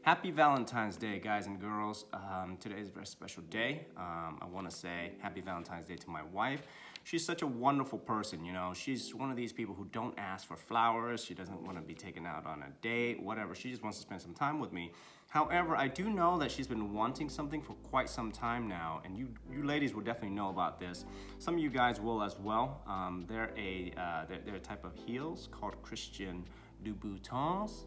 Happy Valentine's Day, guys and girls. Today is a very special day. I want to say happy Valentine's Day to my wife. She's such a wonderful person, you know. She's one of these people who don't ask for flowers. She doesn't want to be taken out on a date, whatever. She just wants to spend some time with me. However, I do know that she's been wanting something for quite some time now, and you ladies will definitely know about this. Some of you guys will as well. They're a type of heels called Christian Louboutins.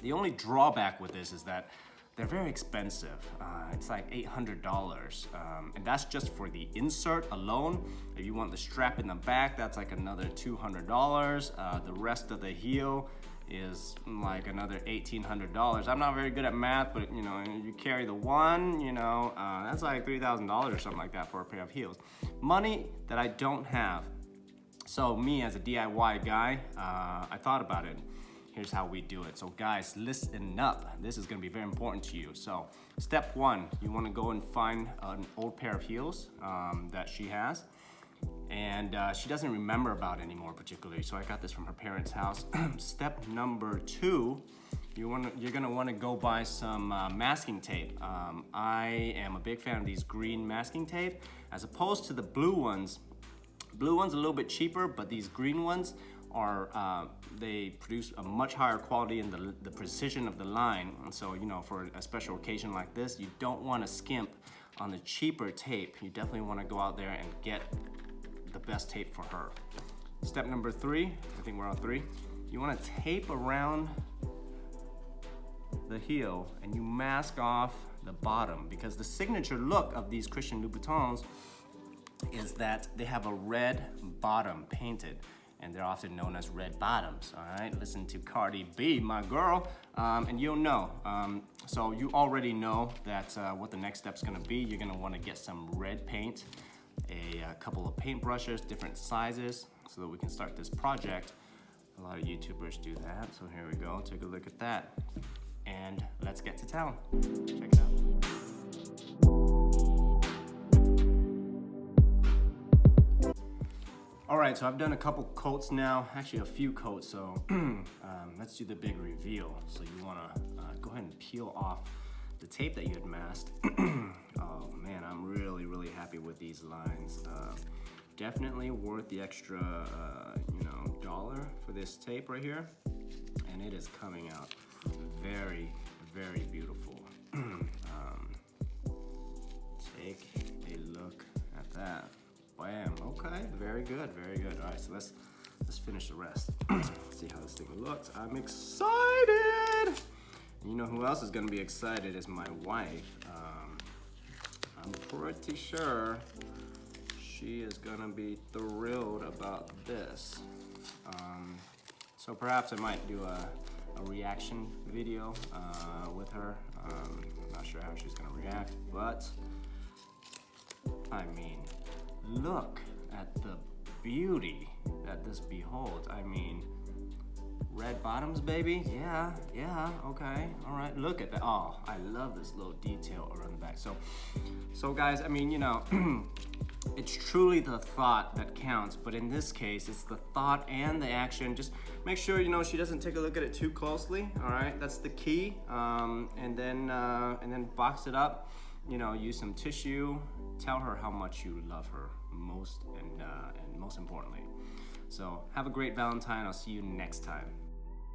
The only drawback with this is that they're very expensive. It's like $800, and that's just for the insert alone. If you want the strap in the back, that's like another $200. The rest of the heel is like another $1,800. I'm not very good at math, but you know, you carry the one, you know, that's like $3,000 or something like that for a pair of heels. Money that I don't have. So me as a DIY guy, I thought about it. Here's how we do it. So guys, listen up. This is gonna be very important to you. So step one, you wanna go and find an old pair of heels that she has. And she doesn't remember about anymore particularly. So I got this from her parents' house. Step number two, you're gonna wanna go buy some masking tape. I am a big fan of these green masking tape as opposed to the blue ones. Blue one's a little bit cheaper, but these green ones are, they produce a much higher quality in the precision of the line. And so, you know, for a special occasion like this, you don't want to skimp on the cheaper tape. You definitely want to go out there and get the best tape for her. Step number three, I think we're on three. You want to tape around the heel and you mask off the bottom, because the signature look of these Christian Louboutins is that they have a red bottom painted, and they're often known as red bottoms. All right, listen to Cardi B, my girl, and you'll know. So you already know that what the next step's gonna be. You're gonna wanna get some red paint, a couple of paint brushes, different sizes, so that we can start this project. A lot of YouTubers do that, so here we go. Take a look at that, and let's get to town. Check it out. All right, so I've done a couple coats now, actually a few coats, so let's do the big reveal. So you wanna go ahead and peel off the tape that you had masked. Oh man, I'm really happy with these lines. Definitely worth the extra, $1 for this tape right here. And it is coming out very beautiful. Take a look at that. Bam, okay, very good. All right, so let's finish the rest. See how this thing looks. I'm excited. And you know who else is gonna be excited is my wife. I'm pretty sure she is gonna be thrilled about this. So perhaps I might do a reaction video with her. I'm not sure how she's gonna react, but I mean, look at the beauty that this beholds. I mean, red bottoms, baby. Yeah, okay, all right. Look at that. Oh, I love this little detail around the back. So guys, I mean, you know, it's truly the thought that counts, but in this case, it's the thought and the action. Just make sure, you know, she doesn't take a look at it too closely, all right? That's the key. And then box it up. You know, use some tissue. Tell her how much you love her most and most importantly. So have a great Valentine. I'll see you next time.